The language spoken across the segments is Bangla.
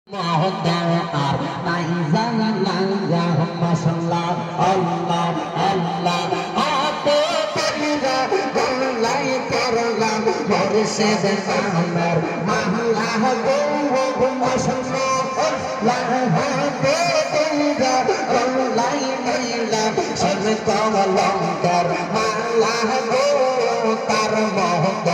আর নাই জানা না মাশাআল্লাহ আল্লাহ আল্লাহ আপে তাকিরা গলাই করলাম মুর্শিদ আমার মহলা গো মাশাআল্লাহ লাহাতে তাকিরা গলাই নীলাম সব কলঙ্কার মালা গো তার মহত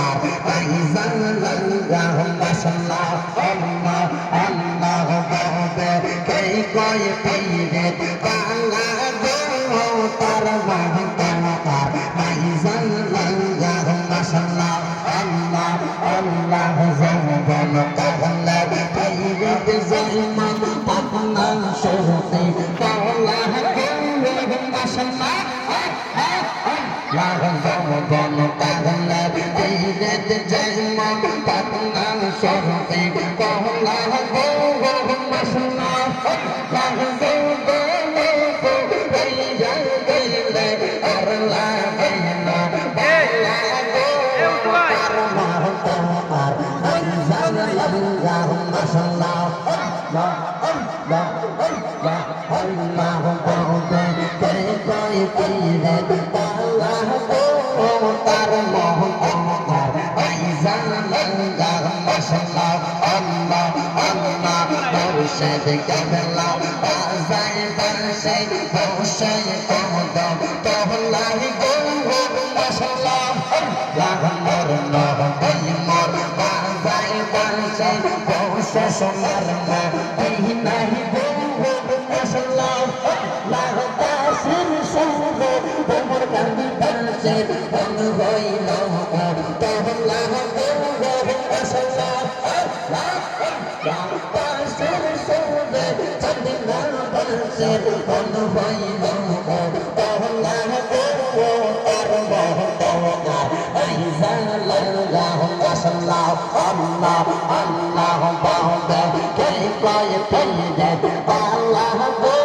আর নাই জানা না মাশাআল্লাহ আল্লাহ আল্লাহ বাবা কে কয় পীরে বালা গো তার মহতার মাইজান আল্লাহ মাশাআল্লাহ আল্লাহ আল্লাহ জবান কাহলা পীরে জামান পাপনা শরতে বালা গো মাশাআল্লাহ লাহ জবান কাহলা পীরে জামান পাপনা শরতে বালা গো মাশাআল্লাহ লাহ জবান কাহলা পীরে আর লা বাইনা বালা গো তার মহতার মাইজান আল্লাহ মাশাআল্লাহ আল্লাহ আল্লাহ আল্লাহ আল্লাহ বাবা কে কয় পীরে বালা গো তার মহতার মাইজান আল্লাহ মাশাআল্লাহ আল্লাহ আল্লাহ মুর্শিদ কাবলা বাজায় বাসে বসে কদম তোহলাই গো মাশাআল্লাহ আল্লাহ মোর নবী মোর বাজায় বাসে বসে সোনার মা এই নাই গো মাশাআল্লাহ আল্লাহ তাসির সুরে মোর কান্দি বাসে বন হইল তোহলা গো মাশাআল্লাহ আল্লাহ আল্লাহ তাসির সুরে চন্দিনা বাসে বন হইল তোহলা গো তার মহতার আইজান আল্লাহ মাশাআল্লাহ আল্লাহ আল্লাহ বাবা কে কয় পীরে আল্লাহ গো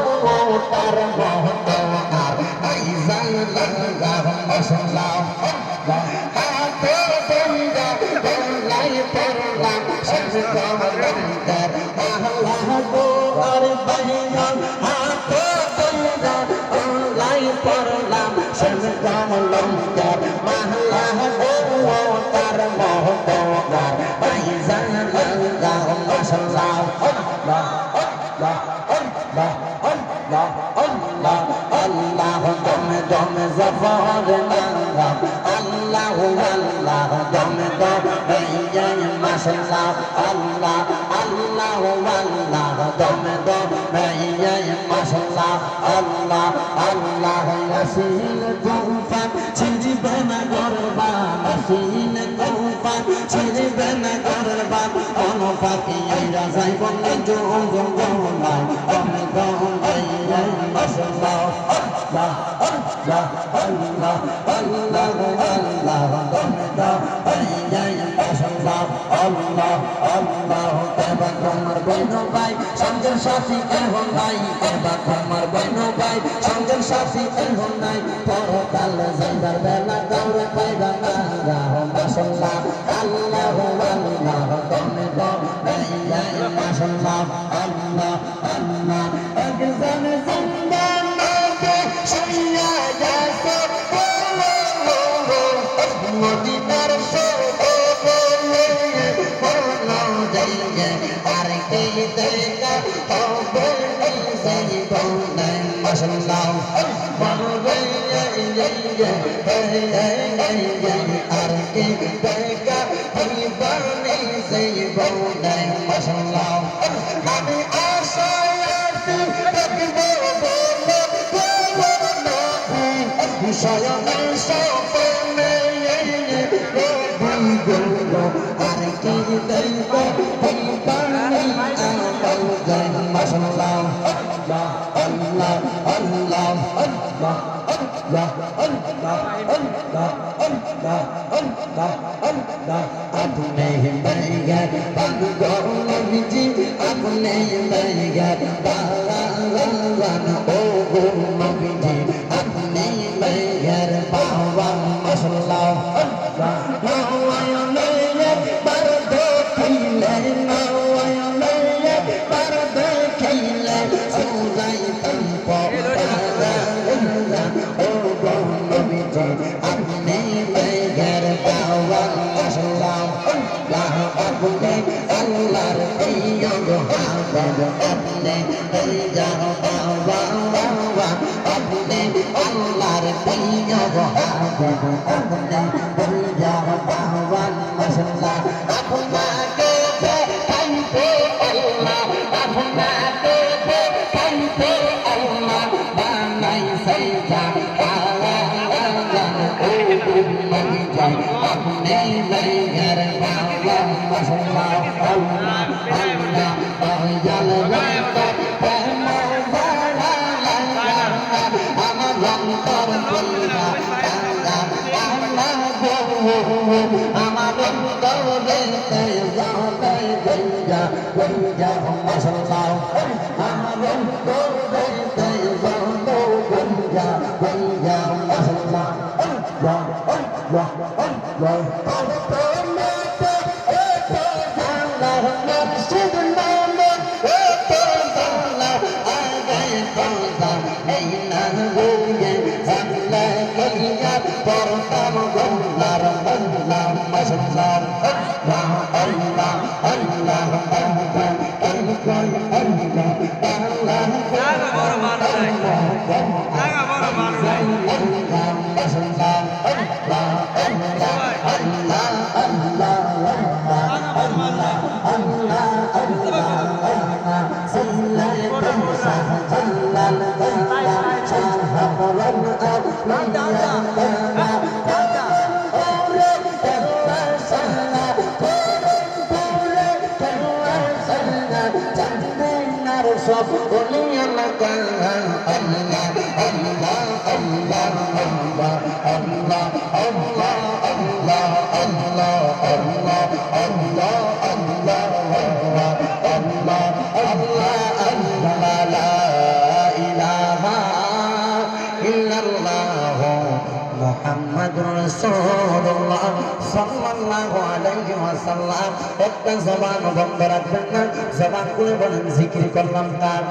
তার মহতার আইজান আল্লাহ মাশাআল্লাহ আল্লাহ হাতে বন্ধা গলাই পড়লাম সব কলঙ্কার আল্লাহ গো আর বাইয়ান হাতে বন্ধা গলাই পড়লাম সব কলঙ্কার আল্লাহ গো তার মহতার আইজান আল্লাহ মাশাআল্লাহ আল্লাহ আল্লাহ আল্লাহ আল্লাহ আল্লাহ আল্লাহ দমে দমে জাফর নাম আল্লাহ আল্লাহ দমে দমে মাশাআল্লাহ আল্লাহ আল্লাহ আল্লাহ দমে দমে মাশাআল্লাহ আল্লাহ আল্লাহ ইয়াসিন তুফান ছিড়বে না গরবান ইয়াসিন তুফান ছিড়বে না গরবান অনুপাতি আইরা যাইব না জম জম জমাই দমে দমে মাশাআল্লাহ আল্লাহ আল্লাহ আল্লাহ আল্লাহ আল্লাহ দমে দমে মাশাআল্লাহ আল্লাহ আল্লাহ তেবা তোমার বইনো ভাই সঙ্গের সাথী এখন নাই তেবা তোমার বইনো ভাই সঙ্গের সাথী এখন নাই পরকাল যাইবার বেলা কাউরে পাইবা না রাহ মাশাআল্লাহ আল্লাহ আল্লাহ দমে দমে মাশাআল্লাহ আল্লাহ আল্লাহ একজন জিন্দা নবী সাইয়া যাসে মদিনার আর কে দেখা হবে সেই বলে মাশাআল্লাহ বলবে আর কে দেখা হইবানি সেই বলে মাশাআল্লাহ আমি আশায়াতি দেখবো বলে শয়নে সপনে আর কে দেখা মাশাআল্লাহ আল্লাহ আল্লাহ আল্লাহ আল্লাহ আল্লাহ আল্লাহ আল্লাহ আল্লাহ আল্লাহ আল্লাহ আপনি মেঘা বাগর নবীজি আপনি মেঘা বাগান ও গো নবীজি আপনি মেঘার বাবা মাশাআল্লাহ আল্লাহ নাওয়ায় বার দেখিলে নাওয়ায় अपने दिया बाबा अपने अल्लाह रे दिया अपने दिया बाबा मसल्ला अपना के कंटे अल्लाह अपना के कंटे अल्लाह बनाई सजा अपने नैयर बाबा मसल्ला अल्लाह अल्लाह जल रंग प्रेम बड़ा लंगा আমার অন্তর বললা আল্লাহ গো আমার অন্তরে যাবে গঞ্জা গঞ্জা মাশাআল্লাহ আমার অন্তরে যাবে গঞ্জা গঞ্জা মাশাআল্লাহ আল্লাহ আল্লাহ আল্লাহ portam gullar Allah mashallah Allah Allah Allah সব বলিয়া লাগা আল্লাহ আল্লাহ আল্লাহ আল্লাহ আল্লাহ আল্লাহ আল্লাহ আল্লাহ আল্লাহ আল্লাহ আল্লাহ আল্লাহ আল্লাহ আল্লাহ লা ইলাহা ইল্লাল্লাহ মুহাম্মাদুর রাসূলুল্লাহ সাল্লাল্লাহু আলাইহি ওয়াসাল্লাম একটা জবান বন্ধ রাখবেন না জবান খুলে বলেন জিকির করলাম তার